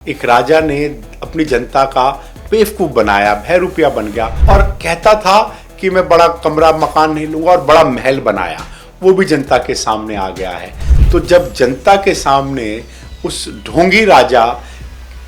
एक राजा ने अपनी जनता का बेवकूफ बनाया, बहरूपिया बन गया और कहता था कि मैं बड़ा कमरा मकान नहीं लूंगा और बड़ा महल बनाया। वो भी जनता के सामने आ गया है। तो जब जनता के सामने उस ढोंगी राजा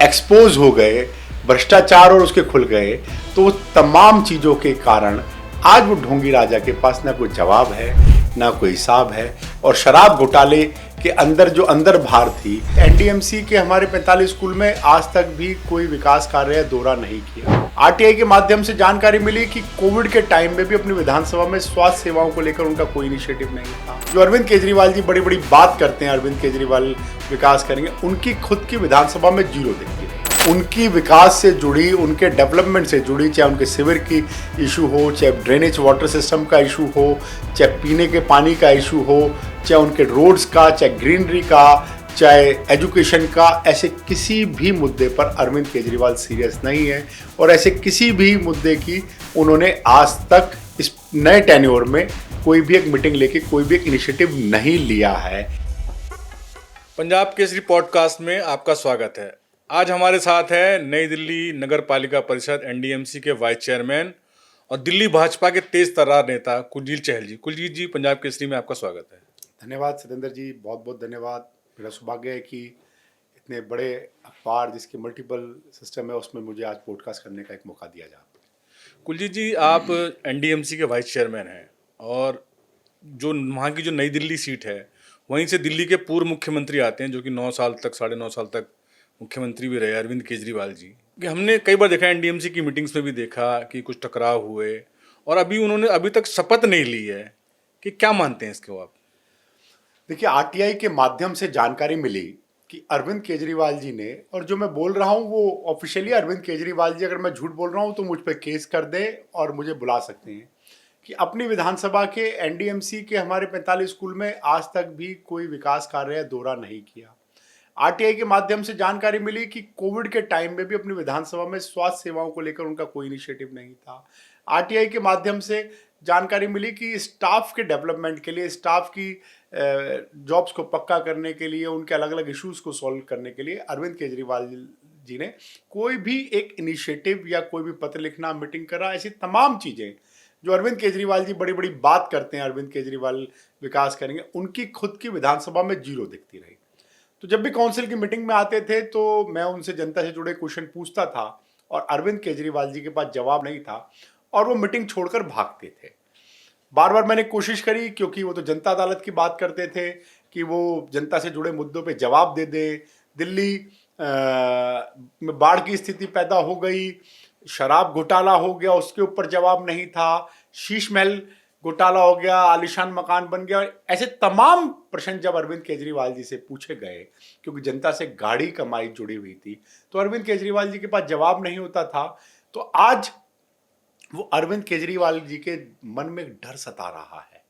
एक्सपोज हो गए, भ्रष्टाचार और उसके खुल गए, तो तमाम चीजों के कारण आज वो ढोंगी राजा के पास ना कोई जवाब है, ना कोई हिसाब है। और शराब घोटाले के अंदर जो अंदर बाहर थी, एनडीएमसी के हमारे 45 स्कूल में आज तक भी कोई विकास कार्य दौरा नहीं किया। आरटीआई के माध्यम से जानकारी मिली कि कोविड के टाइम में भी अपनी विधानसभा में स्वास्थ्य सेवाओं को लेकर उनका कोई इनिशिएटिव नहीं था। जो अरविंद केजरीवाल जी बड़ी बड़ी बात करते हैं, अरविंद केजरीवाल विकास करेंगे, उनकी खुद की विधानसभा में जीरो दिखती है। उनकी विकास से जुड़ी, उनके डेवलपमेंट से जुड़ी, चाहे उनके सिविर की इशू हो, चाहे ड्रेनेज वाटर सिस्टम का इशू हो, चाहे पीने के पानी का इशू हो, चाहे उनके रोड्स का, चाहे ग्रीनरी का, चाहे एजुकेशन का, ऐसे किसी भी मुद्दे पर अरविंद केजरीवाल सीरियस नहीं है। और ऐसे किसी भी मुद्दे की उन्होंने आज तक इस नए टेन्योर में कोई भी एक मीटिंग लेके कोई भी एक इनिशिएटिव नहीं लिया है। पंजाब केसरी पॉडकास्ट में आपका स्वागत है। आज हमारे साथ है नई दिल्ली नगर पालिका परिषद एनडीएमसी के वाइस चेयरमैन और दिल्ली भाजपा के तेज तर्रार नेता कुलजीत चहल जी। कुलजीत जी, पंजाब केसरी में आपका स्वागत है। धन्यवाद सतेंद्र जी, बहुत बहुत धन्यवाद। मेरा सौभाग्य है कि इतने बड़े अखबार जिसके मल्टीपल सिस्टम है उसमें मुझे आज पॉडकास्ट करने का एक मौका दिया जाए। कुलजीत जी, आप एनडीएमसी के वाइस चेयरमैन हैं और जो वहाँ की जो नई दिल्ली सीट है, वहीं से दिल्ली के पूर्व मुख्यमंत्री आते हैं जो कि 9 साल तक, 9.5 साल तक मुख्यमंत्री भी रहे, अरविंद केजरीवाल जी। कि हमने कई बार देखा, एनडीएमसी की मीटिंग्स में भी देखा कि कुछ टकराव हुए और उन्होंने अभी तक शपथ नहीं ली है। कि क्या मानते हैं इसको आप? देखिए, आरटीआई के माध्यम से जानकारी मिली कि अरविंद केजरीवाल जी ने, और जो मैं बोल रहा हूँ वो ऑफिशियली अरविंद केजरीवाल जी, अगर मैं झूठ बोल रहा हूँ तो मुझ पर केस कर दे और मुझे बुला सकते हैं, कि अपनी विधानसभा के एनडीएमसी के हमारे 45 स्कूल में आज तक भी कोई विकास कार्य दौरा नहीं किया। आरटीआई के माध्यम से जानकारी मिली कि कोविड के टाइम में भी अपनी विधानसभा में स्वास्थ्य सेवाओं को लेकर उनका कोई इनिशिएटिव नहीं था। आरटीआई के माध्यम से जानकारी मिली कि स्टाफ के डेवलपमेंट के लिए, स्टाफ की जॉब्स को पक्का करने के लिए, उनके अलग अलग इश्यूज को सॉल्व करने के लिए अरविंद केजरीवाल जी ने कोई भी एक इनिशिएटिव या कोई भी पत्र लिखना, मीटिंग करा, ऐसी तमाम चीज़ें जो अरविंद केजरीवाल जी बड़ी बड़ी बात करते हैं, अरविंद केजरीवाल विकास करेंगे, उनकी खुद की विधानसभा में जीरो दिखती रही। तो जब भी काउंसिल की मीटिंग में आते थे तो मैं उनसे जनता से जुड़े क्वेश्चन पूछता था और अरविंद केजरीवाल जी के पास जवाब नहीं था और वो मीटिंग छोड़कर भागते थे। बार बार मैंने कोशिश करी, क्योंकि वो तो जनता अदालत की बात करते थे कि वो जनता से जुड़े मुद्दों पे जवाब दे दे। दिल्ली में बाढ़ की स्थिति पैदा हो गई, शराब घोटाला हो गया, उसके ऊपर जवाब नहीं था, शीश महल घोटाला हो गया, आलिशान मकान बन गया। ऐसे तमाम प्रश्न जब अरविंद केजरीवाल जी से पूछे गए, क्योंकि जनता से गाढ़ी कमाई जुड़ी हुई थी, तो अरविंद केजरीवाल जी के पास जवाब नहीं होता था। तो आज वो अरविंद केजरीवाल जी के मन में एक डर सता रहा है।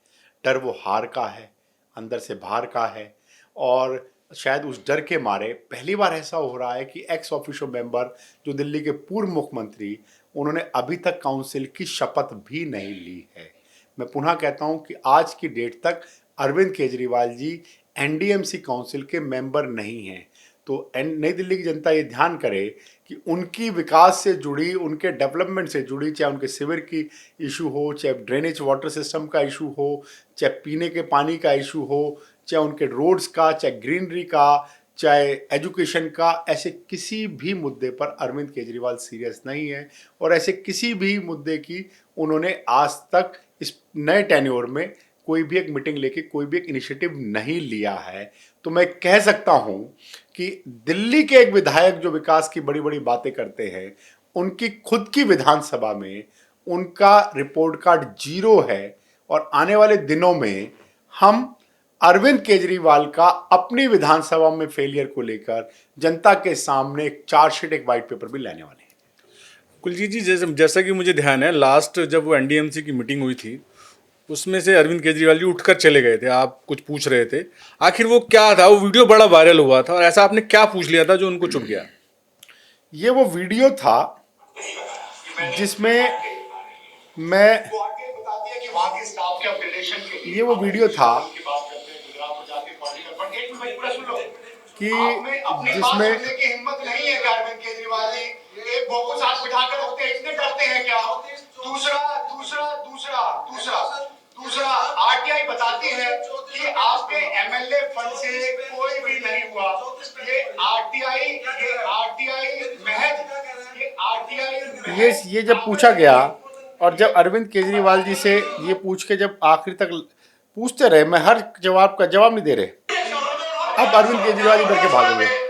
डर वो हार का है, अंदर से बाहर का है। और शायद उस डर के मारे पहली बार ऐसा हो रहा है कि एक्स ऑफिशियो मेंबर, जो दिल्ली के पूर्व मुख्यमंत्री, उन्होंने अभी तक काउंसिल की शपथ भी नहीं ली है। मैं पुनः कहता हूं कि आज की डेट तक अरविंद केजरीवाल जी एनडीएमसी काउंसिल के मेंबर नहीं हैं। तो नई दिल्ली की जनता ये ध्यान करे कि उनकी विकास से जुड़ी, उनके डेवलपमेंट से जुड़ी, चाहे उनके सिविर की इशू हो, चाहे ड्रेनेज वाटर सिस्टम का इशू हो, चाहे पीने के पानी का इशू हो, चाहे उनके रोड्स का, चाहे ग्रीनरी का, चाहे एजुकेशन का, ऐसे किसी भी मुद्दे पर अरविंद केजरीवाल सीरियस नहीं है। और ऐसे किसी भी मुद्दे की उन्होंने आज तक इस नए टेन्योर में कोई भी एक मीटिंग लेके कोई भी एक इनिशिएटिव नहीं लिया है। तो मैं कह सकता हूं कि दिल्ली के एक विधायक जो विकास की बड़ी बड़ी बातें करते हैं, उनकी खुद की विधानसभा में उनका रिपोर्ट कार्ड जीरो है। और आने वाले दिनों में हम अरविंद केजरीवाल का अपनी विधानसभा में फेलियर को लेकर जनता के सामने एक चार्जशीट, एक व्हाइट पेपर भी लाने वाले हैं। कुलजीत जी, जैसा कि मुझे ध्यान है, लास्ट जब वो एनडीएमसी की मीटिंग हुई थी, उसमें से अरविंद केजरीवाल जी उठकर चले गए थे। आप कुछ पूछ रहे थे, आखिर वो क्या था? वो वीडियो बड़ा वायरल हुआ था और ऐसा आपने क्या पूछ लिया था जो उनको चुप गया? ये वो वीडियो था जिसमें मैं, ये वो वीडियो था कि जिसमें ये जब पूछा गया और जब अरविंद केजरीवाल जी से ये पूछ के जब आखिरी तक पूछते रहे, मैं हर जवाब का जवाब नहीं दे रहे, अब अरविंद केजरीवाल जी डर के भागेंगे।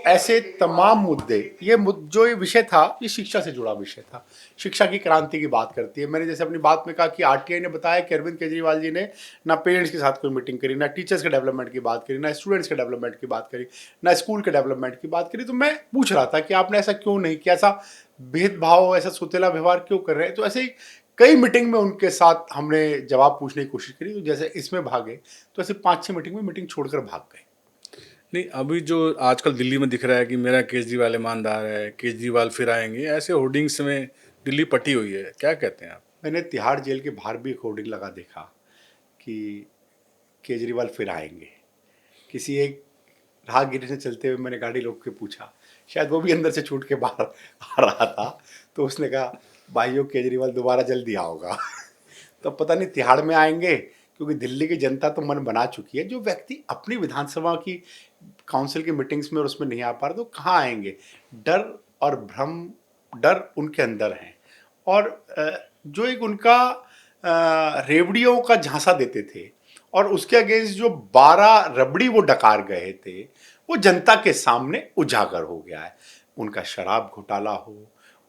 ऐसे तमाम मुद्दे, जो ये विषय था, ये शिक्षा से जुड़ा विषय था, शिक्षा की क्रांति की बात करती है। मैंने जैसे अपनी बात में कहा कि आरटीआई ने बताया कि अरविंद केजरीवाल जी ने ना पेरेंट्स के साथ कोई मीटिंग करी, ना टीचर्स के डेवलपमेंट की बात करी, ना स्टूडेंट्स के डेवलपमेंट की बात करी, ना स्कूल के डेवलपमेंट की बात करी। तो मैं पूछ रहा था कि आपने ऐसा क्यों नहीं किया, ऐसा भेदभाव, ऐसा सुतेला व्यवहार क्यों कर रहे हैं? तो ऐसे ही कई मीटिंग में उनके साथ हमने जवाब पूछने की कोशिश करी, तो जैसे इसमें भागे तो ऐसे 5-6 मीटिंग में मीटिंग छोड़कर भाग गए। नहीं, अभी जो आजकल दिल्ली में दिख रहा है कि मेरा केजरीवाल ईमानदार है, केजरीवाल फिर आएंगे, ऐसे होर्डिंग्स में दिल्ली पटी हुई है, क्या कहते हैं आप? मैंने तिहाड़ जेल के बाहर भी एक होर्डिंग लगा देखा कि केजरीवाल फिर आएंगे। किसी एक राहगीर से चलते हुए मैंने गाड़ी रोक के पूछा, शायद वो भी अंदर से छूट के बाहर आ रहा था, तो उसने कहा, भाइयों केजरीवाल दोबारा जल्दी आओगा। तो पता नहीं तिहाड़ में आएंगे, क्योंकि दिल्ली की जनता तो मन बना चुकी है। जो व्यक्ति अपनी विधानसभा की काउंसिल की मीटिंग्स में और उसमें नहीं आ पा रहे, तो कहाँ आएंगे? डर और भ्रम, डर उनके अंदर है। और जो एक उनका रेवड़ियों का झांसा देते थे और उसके अगेंस्ट जो 12 रबड़ी वो डकार गए थे, वो जनता के सामने उजागर हो गया है। उनका शराब घोटाला हो,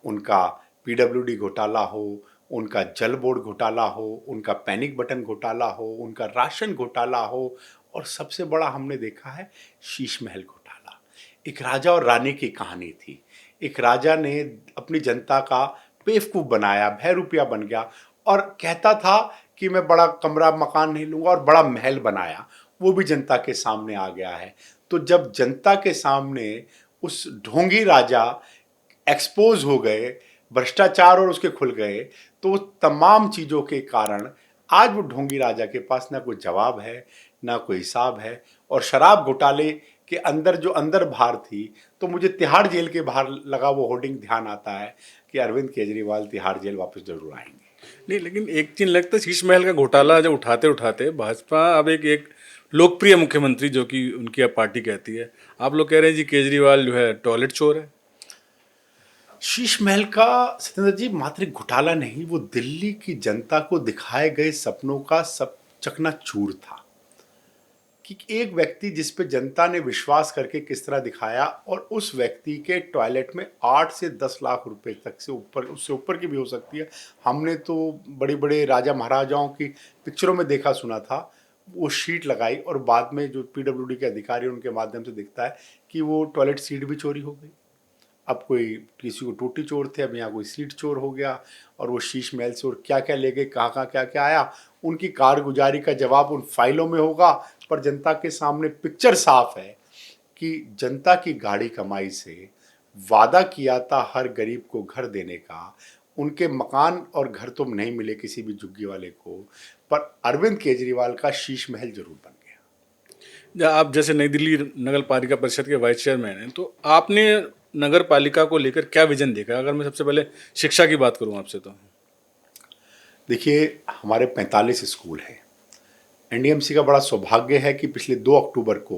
उनका पीडब्ल्यूडी घोटाला हो, उनका जल बोर्ड घोटाला हो, उनका पैनिक बटन घोटाला हो, उनका राशन घोटाला हो, और सबसे बड़ा हमने देखा है शीश महल घोटाला। एक राजा और रानी की कहानी थी। एक राजा ने अपनी जनता का बेवकूफ़ बनाया, बहरूपिया बन गया और कहता था कि मैं बड़ा कमरा मकान नहीं लूँगा, और बड़ा महल बनाया। वो भी जनता के सामने आ गया है। तो जब जनता के सामने उस ढोंगी राजा एक्सपोज हो गए, भ्रष्टाचार और उसके खुल गए, तो तमाम चीज़ों के कारण आज वो ढोंगी राजा के पास ना कोई जवाब है, ना कोई हिसाब है। और शराब घोटाले के अंदर जो अंदर बाहर थी, तो मुझे तिहाड़ जेल के बाहर लगा वो होर्डिंग ध्यान आता है कि अरविंद केजरीवाल तिहाड़ जेल वापस जरूर आएंगे। नहीं, लेकिन एक चीज लगता है, शीश महल का घोटाला जब उठाते उठाते भाजपा अब एक लोकप्रिय मुख्यमंत्री जो कि उनकी अब पार्टी कहती है, आप लोग कह रहे हैं जी केजरीवाल जो है टॉयलेट चोर है। शीश महल का, सत्येंद्र जी, मात्र एक घोटाला नहीं, वो दिल्ली की जनता को दिखाए गए सपनों का सब चकनाचूर था। कि एक व्यक्ति जिस पे जनता ने विश्वास करके किस तरह दिखाया, और उस व्यक्ति के टॉयलेट में 8 से 10 लाख रुपए तक से ऊपर, उससे ऊपर की भी हो सकती है। हमने तो बड़े बड़े राजा महाराजाओं की पिक्चरों में देखा सुना था, वो शीट लगाई और बाद में जो पीडब्ल्यूडी के अधिकारी उनके माध्यम से दिखता है कि वो टॉयलेट सीट भी चोरी हो गई। अब कोई किसी को टोटी चोर थे, अब यहाँ कोई सीट चोर हो गया, और वो शीश महल से और क्या क्या ले गए, कहाँ कहाँ क्या क्या आया, उनकी कारगुजारी का जवाब उन फाइलों में होगा। पर जनता के सामने पिक्चर साफ है कि जनता की गाड़ी कमाई से वादा किया था हर गरीब को घर देने का, उनके मकान और घर तो नहीं मिले किसी भी झुग्गी वाले को, पर अरविंद केजरीवाल का शीश महल जरूर बन गया। आप जैसे नई दिल्ली नगर पालिका परिषद के वाइस चेयरमैन हैं, तो आपने नगर पालिका को लेकर क्या विजन देखा? अगर मैं सबसे पहले शिक्षा की बात करूं आपसे, तो देखिए, हमारे 45 स्कूल हैं। एनडीएमसी का बड़ा सौभाग्य है कि पिछले 2 अक्टूबर को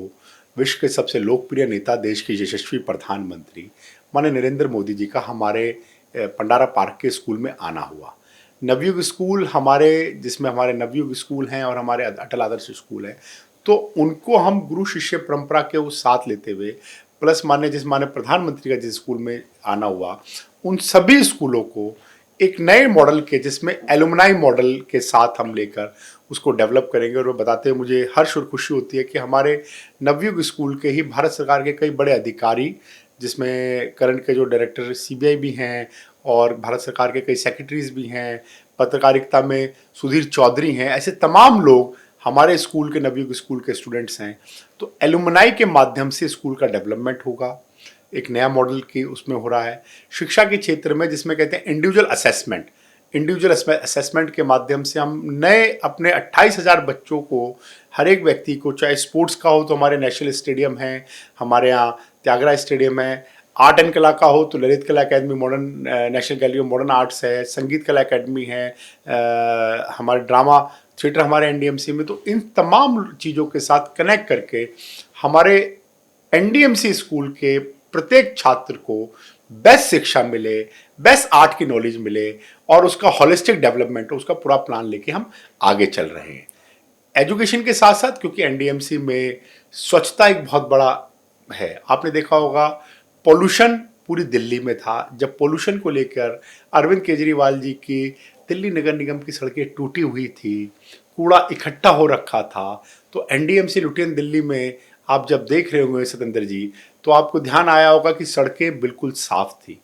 विश्व के सबसे लोकप्रिय नेता, देश के यशस्वी प्रधानमंत्री माननीय नरेंद्र मोदी जी का हमारे पंडारा पार्क के स्कूल में आना हुआ। नवयुग स्कूल हमारे, जिसमें हमारे नवयुग स्कूल हैं और हमारे अटल आदर्श स्कूल हैं, तो उनको हम गुरु शिष्य परंपरा के उस साथ लेते हुए, प्लस माननीय प्रधानमंत्री का जिस स्कूल में आना हुआ, उन सभी स्कूलों को एक नए मॉडल के, जिसमें एलुमनाई मॉडल के साथ हम लेकर उसको डेवलप करेंगे। और वो बताते हुए मुझे हर्ष और खुशी होती है कि हमारे नवयुग स्कूल के ही भारत सरकार के कई बड़े अधिकारी, जिसमें करंट के जो डायरेक्टर सीबीआई भी हैं और भारत सरकार के कई सेक्रेटरीज भी हैं, पत्रकारिता में सुधीर चौधरी हैं, ऐसे तमाम लोग हमारे स्कूल के, नवयुग स्कूल के स्टूडेंट्स हैं। तो एलुमनाई के माध्यम से स्कूल का डेवलपमेंट होगा, एक नया मॉडल की उसमें हो रहा है। शिक्षा के क्षेत्र में, जिसमें कहते हैं इंडिविजुअल असेसमेंट के माध्यम से हम नए अपने 28,000 बच्चों को, हर एक व्यक्ति को, चाहे स्पोर्ट्स का हो तो हमारे नेशनल स्टेडियम है, हमारे यहाँ त्यागराज स्टेडियम है, आर्ट एंड कला का हो तो ललित कला academy, modern national gallery of modern arts है, संगीत कला अकेडमी है, हमारे ड्रामा थिएटर हमारे एनडीएमसी में। तो इन तमाम चीज़ों के साथ कनेक्ट करके हमारे एनडीएमसी स्कूल के प्रत्येक छात्र को बेस्ट शिक्षा मिले, बेस्ट आर्ट की नॉलेज मिले और उसका होलिस्टिक डेवलपमेंट हो, उसका पूरा प्लान लेके हम आगे चल रहे हैं। एजुकेशन के साथ साथ, क्योंकि एनडीएमसी में स्वच्छता एक बहुत बड़ा है, आपने देखा होगा पोल्यूशन पूरी दिल्ली में था। जब पोल्यूशन को लेकर अरविंद केजरीवाल जी की दिल्ली नगर निगम की सड़कें टूटी हुई थी, कूड़ा इकट्ठा हो रखा था, तो एनडीएमसी लुटियन दिल्ली में आप जब देख रहे होंगे सतेंद्र जी, तो आपको ध्यान आया होगा कि सड़कें बिल्कुल साफ थी,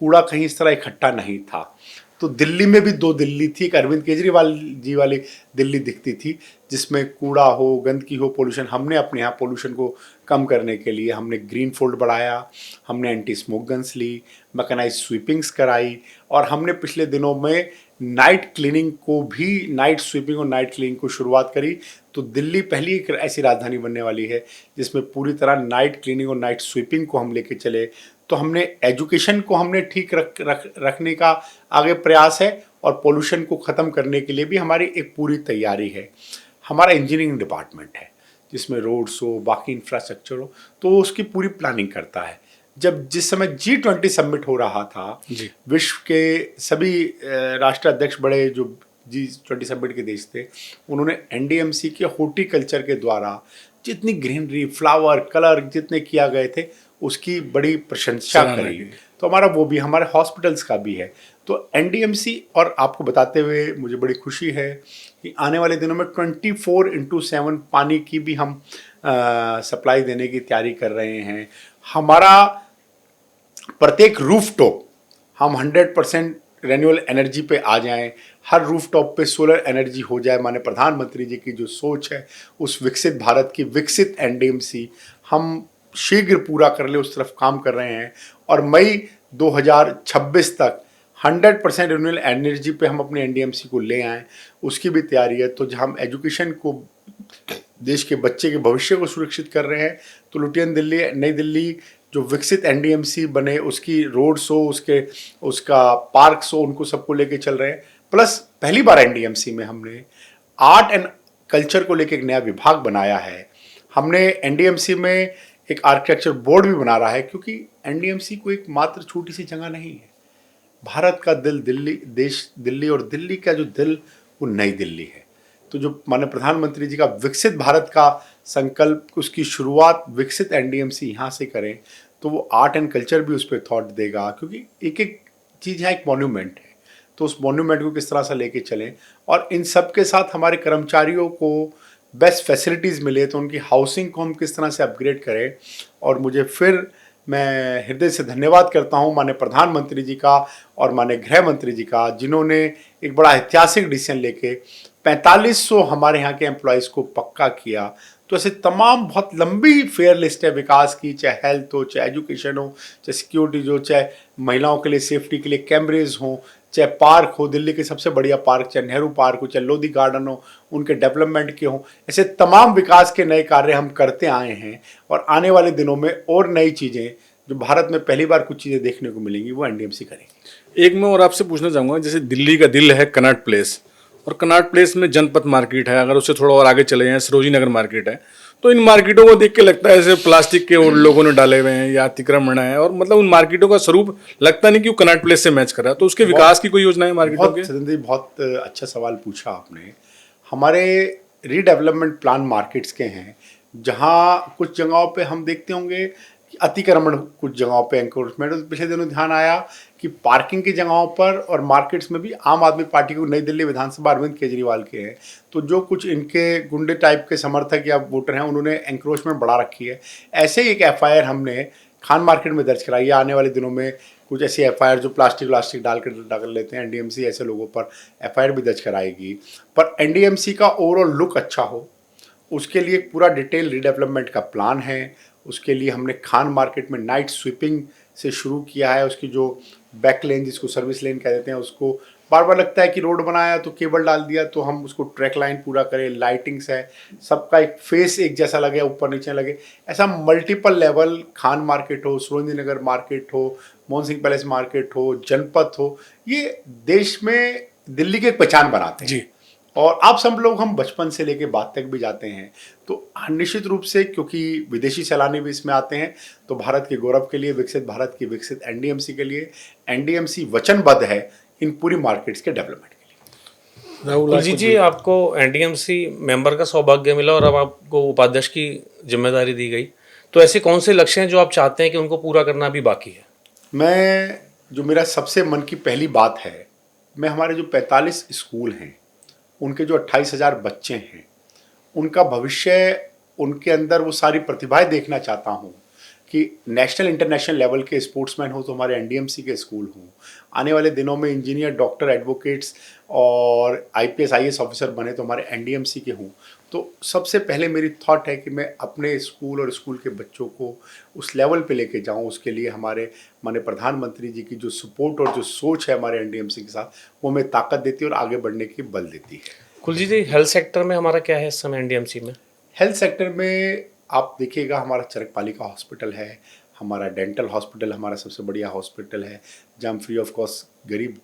कूड़ा कहीं इस तरह इकट्ठा नहीं था। तो दिल्ली में भी दो दिल्ली थी, एक अरविंद केजरीवाल जी वाली दिल्ली दिखती थी जिसमें कूड़ा हो, गंदगी हो, पोल्यूशन। हमने अपने यहाँ पोल्यूशन को कम करने के लिए हमने ग्रीन फोल्ड बढ़ाया, हमने एंटी स्मोक गन्स ली, मैकेनाइज स्वीपिंग्स कराई और हमने पिछले दिनों में नाइट क्लीनिंग को भी, नाइट स्वीपिंग और नाइट क्लीनिंग को शुरुआत करी। तो दिल्ली पहली एक ऐसी राजधानी बनने वाली है जिसमें पूरी तरह नाइट क्लीनिंग और नाइट स्वीपिंग को हम लेके चले। तो हमने एजुकेशन को हमने ठीक रखने का आगे प्रयास है और पोल्यूशन को ख़त्म करने के लिए भी हमारी एक पूरी तैयारी है। हमारा इंजीनियरिंग डिपार्टमेंट है जिसमें रोड्स हो, बाकी इंफ्रास्ट्रक्चर हो, तो उसकी पूरी प्लानिंग करता है। जब जिस समय G20 समिट हो रहा था, विश्व के सभी राष्ट्र अध्यक्ष बड़े जो G20 समिट के देश थे, उन्होंने एनडीएमसी के हॉर्टिकल्चर के द्वारा जितनी ग्रीनरी, फ्लावर, कलर जितने किया गए थे उसकी बड़ी प्रशंसा करी। तो हमारा वो भी, हमारे हॉस्पिटल्स का भी है। तो एनडीएमसी, और आपको बताते हुए मुझे बड़ी खुशी है कि आने वाले दिनों में 24/7 पानी की भी हम सप्लाई देने की तैयारी कर रहे हैं। हमारा प्रत्येक रूफटॉप हम 100% रेन्यूएबल एनर्जी पे आ जाएं, हर रूफटॉप पे सोलर एनर्जी हो जाए। माननीय प्रधानमंत्री जी की जो सोच है उस विकसित भारत की, विकसित एनडीएमसी हम शीघ्र पूरा कर ले, उस तरफ काम कर रहे हैं। और मई 2026 तक 100% रिन्यूएबल एनर्जी पे हम अपने एनडीएमसी को ले आएँ, उसकी भी तैयारी है। तो जहाँ हम एजुकेशन को, देश के बच्चे के भविष्य को सुरक्षित कर रहे हैं, तो लुटियन दिल्ली, नई दिल्ली जो विकसित एनडीएमसी बने, उसकी रोड्स हो, उसका पार्क्स हो, उनको सबको लेके चल रहे हैं। प्लस पहली बार एनडीएमसी में हमने आर्ट एंड कल्चर को लेके एक नया विभाग बनाया है। हमने एनडीएमसी में एक आर्किटेक्चर बोर्ड भी बना रहा है, क्योंकि एनडीएमसी को एक मात्र छोटी सी जगह नहीं है। भारत का दिल दिल्ली, देश दिल्ली, और दिल्ली का जो दिल वो नई दिल्ली है। तो जो माननीय प्रधानमंत्री जी का विकसित भारत का संकल्प, उसकी शुरुआत विकसित एनडीएमसी यहाँ से करें, तो वो आर्ट एंड कल्चर भी उस पर थॉट देगा, क्योंकि एक एक चीज़ यहाँ एक मॉन्यूमेंट है। तो उस मॉन्यूमेंट को किस तरह से लेके चलें, और इन सब के साथ हमारे कर्मचारियों को बेस्ट फैसिलिटीज़ मिले, तो उनकी हाउसिंग को हम किस तरह से अपग्रेड करें। और मुझे फिर मैं हृदय से धन्यवाद करता हूं माननीय प्रधानमंत्री जी का और माननीय गृह मंत्री जी का, जिन्होंने एक बड़ा ऐतिहासिक डिसीजन लेके 4500 हमारे यहाँ के एम्प्लॉयज़ को पक्का किया। तो ऐसे तमाम बहुत लंबी फेयर लिस्ट है विकास की, चाहे हेल्थ हो, चाहे एजुकेशन हो, चाहे सिक्योरिटी हो, चाहे महिलाओं के लिए सेफ्टी के लिए कैमरेज हों, चाहे पार्क हो, दिल्ली के सबसे बढ़िया पार्क, चाहे नेहरू पार्क हो, चाहे लोधी गार्डन हो, उनके डेवलपमेंट के हों। ऐसे तमाम विकास के नए कार्य हम करते आए हैं, और आने वाले दिनों में और नई चीज़ें जो भारत में पहली बार कुछ चीज़ें देखने को मिलेंगी वो एनडीएमसी करेंगी। एक मैं और आपसे पूछना चाहूँगा, जैसे दिल्ली का दिल है कनॉट प्लेस, और कनॉट प्लेस में जनपथ मार्केट है, अगर उससे थोड़ा और आगे चले जाएं सरोजी नगर मार्केट है, तो इन मार्केटों को देख के लगता है जैसे प्लास्टिक के उन लोगों ने डाले हुए हैं या अतिक्रमण है, और मतलब उन मार्केटों का स्वरूप लगता नहीं कि वो कनॉट प्लेस से मैच कर रहा है। तो उसके विकास की कोई योजना है मार्केटों के? सतेंद्र जी, बहुत अच्छा सवाल पूछा आपने। हमारे रीडेवलपमेंट प्लान मार्केट्स के हैं, जहाँ कुछ जगहों पे हम देखते होंगे कि अतिक्रमण, कुछ जगहों पे एंक्रोचमेंट। तो पिछले दिनों ध्यान आया कि पार्किंग की जगहों पर और मार्केट्स में भी आम आदमी पार्टी को, नई दिल्ली विधानसभा अरविंद केजरीवाल के हैं, तो जो कुछ इनके गुंडे टाइप के समर्थक या वोटर हैं, उन्होंने एंक्रोचमेंट बढ़ा रखी है। ऐसे ही एक एफआईआर हमने खान मार्केट में दर्ज कराई है। आने वाले दिनों में कुछ ऐसी एफआईआर जो प्लास्टिक डाल लेते हैं, एनडीएमसी ऐसे लोगों पर एफआईआर भी दर्ज कराएगी। पर एनडीएमसी का ओवरऑल लुक अच्छा हो, उसके लिए एक पूरा डिटेल रीडेवलपमेंट का प्लान है। उसके लिए हमने खान मार्केट में नाइट स्वीपिंग से शुरू किया है, उसकी जो बैक लेन, जिसको सर्विस लेन कह देते हैं, उसको बार बार लगता है कि रोड बनाया तो केबल डाल दिया तो हम उसको ट्रैक लाइन पूरा करें, लाइटिंग्स है, सबका एक फेस एक जैसा लगे, ऊपर नीचे लगे, ऐसा मल्टीपल लेवल, खान मार्केट हो, सुरेंद्र नगर मार्केट हो, मोहन सिंह पैलेस मार्केट हो, जनपथ हो, ये देश में दिल्ली की एक पहचान बनाते हैं। जी। और आप सब लोग, हम बचपन से लेके बाद तक भी जाते हैं, तो निश्चित रूप से क्योंकि विदेशी सैलानी भी इसमें आते हैं, तो भारत के गौरव के लिए, विकसित भारत की विकसित एनडीएमसी के लिए, एनडीएमसी वचनबद्ध है इन पूरी मार्केट्स के डेवलपमेंट के लिए। राहुल, कुलजीत जी, आपको एनडीएमसी मेंबर का सौभाग्य मिला और अब आपको उपाध्यक्ष की जिम्मेदारी दी गई, तो ऐसे कौन से लक्ष्य हैं जो आप चाहते हैं कि उनको पूरा करना भी बाकी है? मैं, जो मेरा सबसे मन की पहली बात है, मैं हमारे जो 45 स्कूल हैं, उनके जो 28,000 बच्चे हैं, उनका भविष्य, उनके अंदर वो सारी प्रतिभाएं देखना चाहता हूँ कि नेशनल इंटरनेशनल लेवल के स्पोर्ट्समैन हो तो हमारे एनडीएमसी के स्कूल हों, आने वाले दिनों में इंजीनियर, डॉक्टर, एडवोकेट्स और आईपीएस आईएएस ऑफिसर बने तो हमारे एनडीएमसी के हों। तो सबसे पहले मेरी थॉट है कि मैं अपने स्कूल और स्कूल के बच्चों को उस लेवल पे लेके जाऊं। उसके लिए हमारे माननीय प्रधानमंत्री जी की जो सपोर्ट और जो सोच है हमारे एनडीएमसी के साथ, वो हमें ताकत देती है और आगे बढ़ने की बल देती है। कुलजीत जी, हेल्थ सेक्टर में हमारा क्या है इस समय एनडीएमसी में? हेल्थ सेक्टर में आप देखिएगा, हमारा चरकपालिका हॉस्पिटल है, हमारा डेंटल हॉस्पिटल हमारा सबसे बढ़िया हॉस्पिटल है, जहाँ हम फ्री ऑफ कॉस्ट गरीब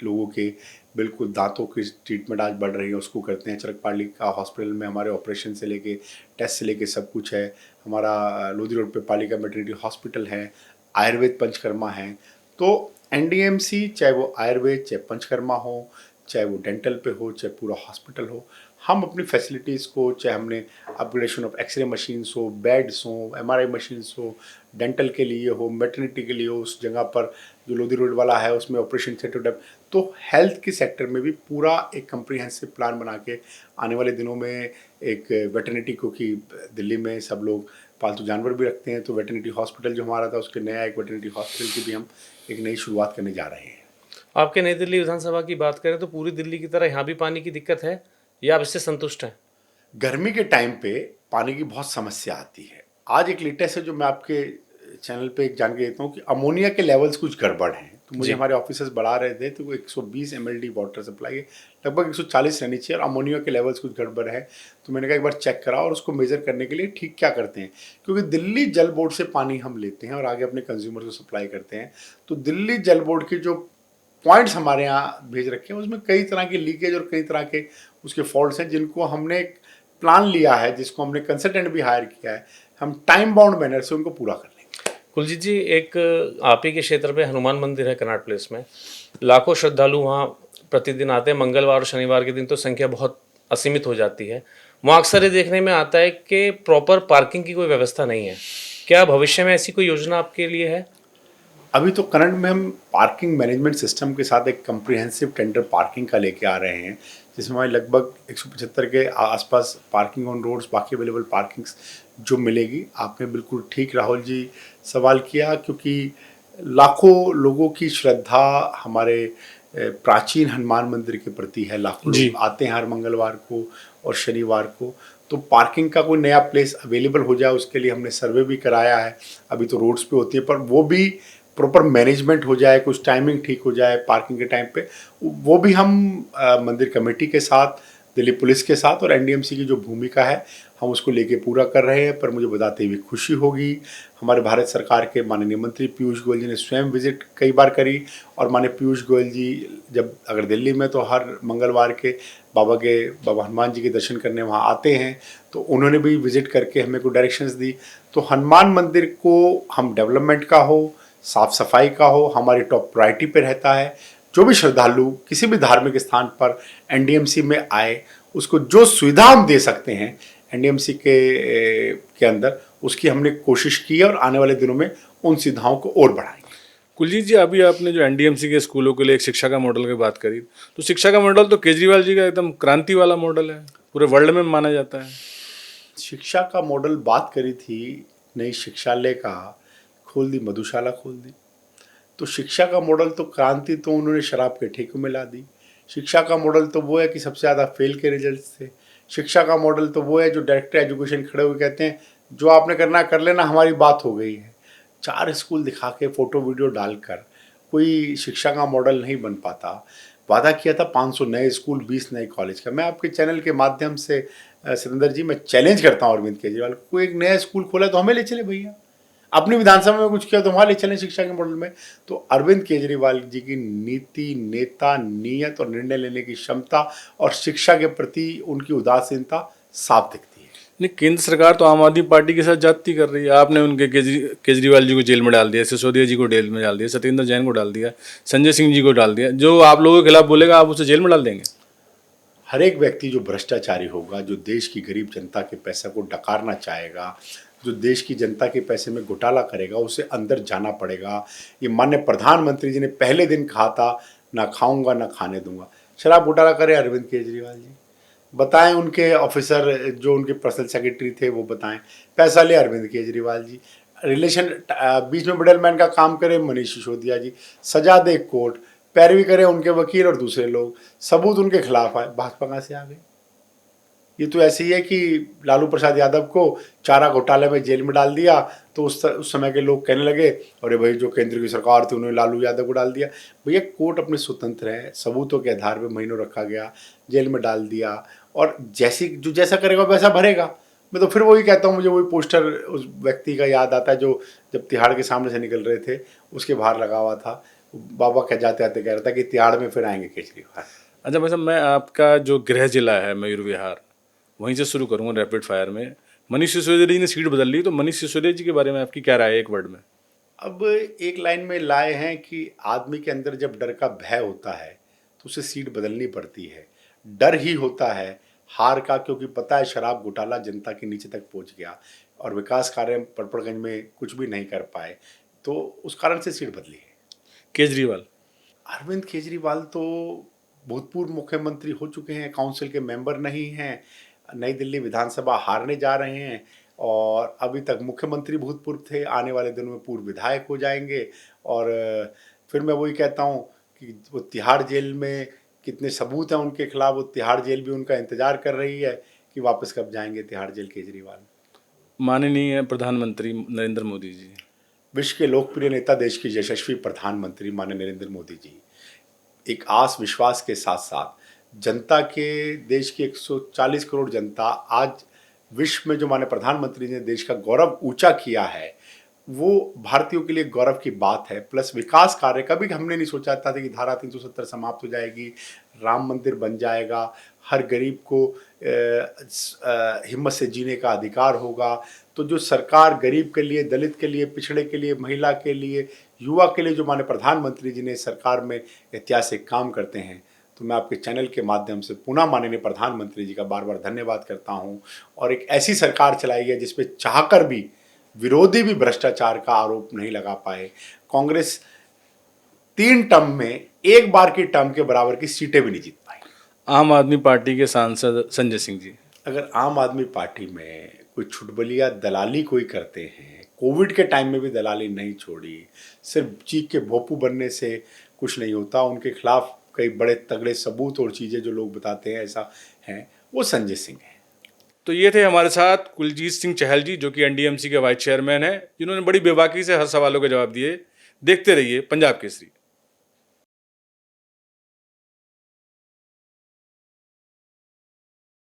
लोगों के बिल्कुल दांतों की ट्रीटमेंट आज बढ़ रही है, उसको करते हैं। चरकपालिका हॉस्पिटल में हमारे ऑपरेशन से लेके टेस्ट से लेके सब कुछ है। हमारा लोधी रोड पे पालिका मेटर्निटी हॉस्पिटल है, आयुर्वेद पंचकर्मा है। तो एनडीएमसी, चाहे वो आयुर्वेद, चाहे पंचकर्मा हो, चाहे वो डेंटल पे हो, चाहे पूरा हॉस्पिटल हो, हम अपनी फैसिलिटीज़ को, चाहे हमने अपग्रेडेशन ऑफ एक्सरे मशीन्स हो, बेड्स हो, एमआरआई मशीन्स हो, डेंटल के लिए हो, मेटर्निटी के लिए हो, उस जगह पर जो लोधी रोड वाला है उसमें ऑपरेशन थिएटर डेप, तो हेल्थ के सेक्टर में भी पूरा एक कम्प्रीहेंसिव प्लान बना के आने वाले दिनों में एक वेटर्निटी, क्योंकि दिल्ली में सब लोग पालतू जानवर भी रखते हैं, तो वेटर्निटी हॉस्पिटल जो हमारा था, उसके नया एक वेटर्निटी हॉस्पिटल की भी हम एक नई शुरुआत करने जा रहे हैं। आपके नई दिल्ली विधानसभा की बात करें तो पूरी दिल्ली की तरह यहाँ भी पानी की दिक्कत है या आप इससे संतुष्ट हैं? गर्मी के टाइम पे पानी की बहुत समस्या आती है। आज एक लेटेस्ट है जो मैं आपके चैनल पे एक जान के देता हूँ कि अमोनिया के लेवल्स कुछ गड़बड़ हैं। तो मुझे हमारे ऑफिसर्स बढ़ा रहे थे, तो वो 120 mld वाटर सप्लाई है, लगभग 140 रहनी चाहिए, और अमोनिया के लेवल्स कुछ गड़बड़ है। तो मैंने कहा एक बार चेक कराओ और उसको मेजर करने के लिए ठीक क्या करते हैं, क्योंकि दिल्ली जल बोर्ड से पानी हम लेते हैं और आगे अपने कंज्यूमर को सप्लाई करते हैं। तो दिल्ली जल बोर्ड के जो पॉइंट्स हमारे यहाँ भेज रखे हैं, उसमें कई तरह की लीकेज और कई तरह के उसके फॉल्ट्स हैं, जिनको हमने एक प्लान लिया है, जिसको हमने कंसल्टेंट भी हायर किया है, हम टाइम बाउंड मैनर से उनको पूरा कर लेंगे। कुलजीत जी, एक आप ही के क्षेत्र में हनुमान मंदिर है कनॉट प्लेस में, लाखों श्रद्धालु वहाँ प्रतिदिन आते हैं। मंगलवार और शनिवार के दिन तो संख्या बहुत असीमित हो जाती है। वहाँ अक्सर ये देखने में आता है कि प्रॉपर पार्किंग की कोई व्यवस्था नहीं है। क्या भविष्य में ऐसी कोई योजना आपके लिए है? अभी तो करंट में हम पार्किंग मैनेजमेंट सिस्टम के साथ एक कम्प्रिहेंसिव टेंडर पार्किंग का लेके आ रहे हैं, जिसमें हमारी लगभग 175 के आसपास पार्किंग ऑन रोड्स, बाकी अवेलेबल पार्किंग्स जो मिलेगी। आपने बिल्कुल ठीक राहुल जी सवाल किया, क्योंकि लाखों लोगों की श्रद्धा हमारे प्राचीन हनुमान मंदिर के प्रति है। लाखों लोग आते हैं हर मंगलवार को और शनिवार को। तो पार्किंग का कोई नया प्लेस अवेलेबल हो जाए, उसके लिए हमने सर्वे भी कराया है। अभी तो रोड्स पे होती है, पर वो भी प्रॉपर मैनेजमेंट हो जाए, कुछ टाइमिंग ठीक हो जाए पार्किंग के टाइम पे, वो भी हम मंदिर कमेटी के साथ, दिल्ली पुलिस के साथ और एनडीएमसी की जो भूमिका है, हम उसको लेके पूरा कर रहे हैं। पर मुझे बताते हुए खुशी होगी, हमारे भारत सरकार के माननीय मंत्री पीयूष गोयल जी ने स्वयं विजिट कई बार करी, और माननीय पीयूष गोयल जी जब अगर दिल्ली में तो हर मंगलवार के बाबा हनुमान जी के दर्शन करने वहाँ आते हैं, तो उन्होंने भी विजिट करके हमें को डायरेक्शंस दी। तो हनुमान मंदिर को हम डेवलपमेंट का हो, साफ सफाई का हो, हमारी टॉप प्रायोरिटी पे रहता है। जो भी श्रद्धालु किसी भी धार्मिक स्थान पर एनडीएमसी में आए, उसको जो सुविधा हम दे सकते हैं एनडीएमसी के अंदर, उसकी हमने कोशिश की है और आने वाले दिनों में उन सुविधाओं को और बढ़ाएंगे। कुलजीत जी, अभी आपने जो एनडीएमसी के स्कूलों के लिए एक शिक्षा का मॉडल की बात करी, तो शिक्षा का मॉडल तो केजरीवाल जी का एकदम क्रांति वाला मॉडल है, पूरे वर्ल्ड में माना जाता है। शिक्षा का मॉडल बात करी थी, नई शिक्षालय का खोल दी, मधुशाला खोल दी। तो शिक्षा का मॉडल तो क्रांति तो उन्होंने शराब के ठेके में ला दी। शिक्षा का मॉडल तो वो है कि सबसे ज़्यादा फेल के रिजल्ट थे। शिक्षा का मॉडल तो वो है जो डायरेक्टर एजुकेशन खड़े हुए कहते हैं जो आपने करना कर लेना, हमारी बात हो गई है। 4 स्कूल दिखा के फोटो वीडियो डालकर कोई शिक्षा का मॉडल नहीं बन पाता। वादा किया था 500 नए स्कूल, 20 नए कॉलेज का। मैं आपके चैनल के माध्यम से सुरेंद्र जी, मैं चैलेंज करता हूँ अरविंद केजरीवाल को, एक नया स्कूल खोला तो हमें ले चले भैया। अपनी विधानसभा में कुछ किया तो वहाँ ले चलें शिक्षा के मॉडल में। तो अरविंद केजरीवाल जी की नीति, नेता, नीयत और निर्णय लेने की क्षमता और शिक्षा के प्रति उनकी उदासीनता साफ दिखती है। नहीं, केंद्र सरकार तो आम आदमी पार्टी के साथ जाती कर रही है। आपने उनके केजरीवाल जी को जेल में डाल दिया, सिसोदिया जी को जेल में डाल दिया, सत्येंद्र जैन को डाल दिया, संजय सिंह जी को डाल दिया। जो आप लोगों के खिलाफ बोलेगा आप उसे जेल में डाल देंगे? हर एक व्यक्ति जो भ्रष्टाचारी होगा, जो देश की गरीब जनता के पैसे को डकारना चाहेगा, जो देश की जनता के पैसे में घोटाला करेगा, उसे अंदर जाना पड़ेगा। ये माननीय प्रधानमंत्री जी ने पहले दिन कहा था, ना खाऊंगा ना खाने दूंगा। शराब घोटाला करे अरविंद केजरीवाल जी, बताएं उनके ऑफिसर जो उनके पर्सनल सेक्रेटरी थे वो बताएं। पैसा ले अरविंद केजरीवाल जी, रिलेशन बीच में मिडलमैन का काम करे मनीष सिसोदिया जी, सजा दे कोर्ट, पैरवी करें उनके वकील और दूसरे लोग, सबूत उनके खिलाफ आए। भाजपा कहाँ से आ गई? ये तो ऐसे ही है कि लालू प्रसाद यादव को चारा घोटाले में जेल में डाल दिया तो उस समय के लोग कहने लगे अरे भाई जो केंद्र की सरकार थी उन्होंने लालू यादव को डाल दिया। भैया कोर्ट अपने स्वतंत्र है, सबूतों के आधार पर महीनों रखा गया, जेल में डाल दिया और जैसा करेगा वैसा भरेगा। मैं तो फिर वही कहता हूँ, मुझे वही पोस्टर उस व्यक्ति का याद आता है जो जब तिहाड़ के सामने से निकल रहे थे उसके बाहर लगा हुआ था। बाबा कह जाते आते कह रहा था कि तिहाड़ में फिर आएंगे केजरीवाल। अच्छा भाई साहब, मैं आपका जो गृह जिला है मयूर विहार, वहीं से शुरू करूँगा रैपिड फायर में। मनीष सिसोदिया जी ने सीट बदल ली, तो मनीष सिसोदिया जी के बारे में आपकी क्या राय है एक वर्ड में? अब एक लाइन में लाए हैं कि आदमी के अंदर जब डर का भय होता है तो उसे सीट बदलनी पड़ती है। डर ही होता है हार का, क्योंकि पता है शराब घोटाला जनता के नीचे तक पहुंच गया और विकास कार्य पड़पड़गंज में कुछ भी नहीं कर पाए, तो उस कारण से सीट बदली है। केजरीवाल? अरविंद केजरीवाल तो भूतपूर्व मुख्यमंत्री हो चुके हैं, काउंसिल के मेंबर नहीं हैं, नई दिल्ली विधानसभा हारने जा रहे हैं और अभी तक मुख्यमंत्री भूतपूर्व थे, आने वाले दिनों में पूर्व विधायक हो जाएंगे। और फिर मैं वही कहता हूँ कि वो तिहाड़ जेल में कितने सबूत हैं उनके खिलाफ, वो तिहाड़ जेल भी उनका इंतजार कर रही है कि वापस कब जाएंगे तिहाड़ जेल केजरीवाल। माननीय प्रधानमंत्री नरेंद्र मोदी जी? विश्व के लोकप्रिय नेता, देश के यशस्वी प्रधानमंत्री माननीय नरेंद्र मोदी जी एक आस विश्वास के साथ साथ जनता के, देश की 140 करोड़ जनता आज विश्व में जो माननीय प्रधानमंत्री ने देश का गौरव ऊंचा किया है, वो भारतीयों के लिए गौरव की बात है। प्लस विकास कार्य, कभी हमने नहीं सोचा था कि धारा 370 समाप्त हो जाएगी, राम मंदिर बन जाएगा, हर गरीब को हिम्मत से जीने का अधिकार होगा। तो जो सरकार गरीब के लिए, दलित के लिए, पिछड़े के लिए, महिला के लिए, युवा के लिए जो माननीय प्रधानमंत्री जी ने सरकार में ऐतिहासिक काम करते हैं, तो मैं आपके चैनल के माध्यम से पुनः माननीय प्रधानमंत्री जी का बार बार धन्यवाद करता हूं। और एक ऐसी सरकार चलाई है जिसपे चाहकर भी विरोधी भी भ्रष्टाचार का आरोप नहीं लगा पाए। कांग्रेस 3 टर्म में एक बार की टर्म के बराबर की सीटें भी नहीं जीत पाई। आम आदमी पार्टी के सांसद संजय सिंह जी? अगर आम आदमी पार्टी में कोई छुटबलिया दलाली कोई करते हैं, कोविड के टाइम में भी दलाली नहीं छोड़ी, सिर्फ चीख के भोपू बनने से कुछ नहीं होता, उनके खिलाफ कई बड़े तगड़े सबूत और चीज़ें जो लोग बताते हैं ऐसा हैं, वो संजय सिंह हैं। तो ये थे हमारे साथ कुलजीत सिंह चहल जी, जो कि एनडीएमसी के वाइस चेयरमैन हैं, जिन्होंने बड़ी बेबाकी से हर सवालों के जवाब दिए। देखते रहिए पंजाब केसरी।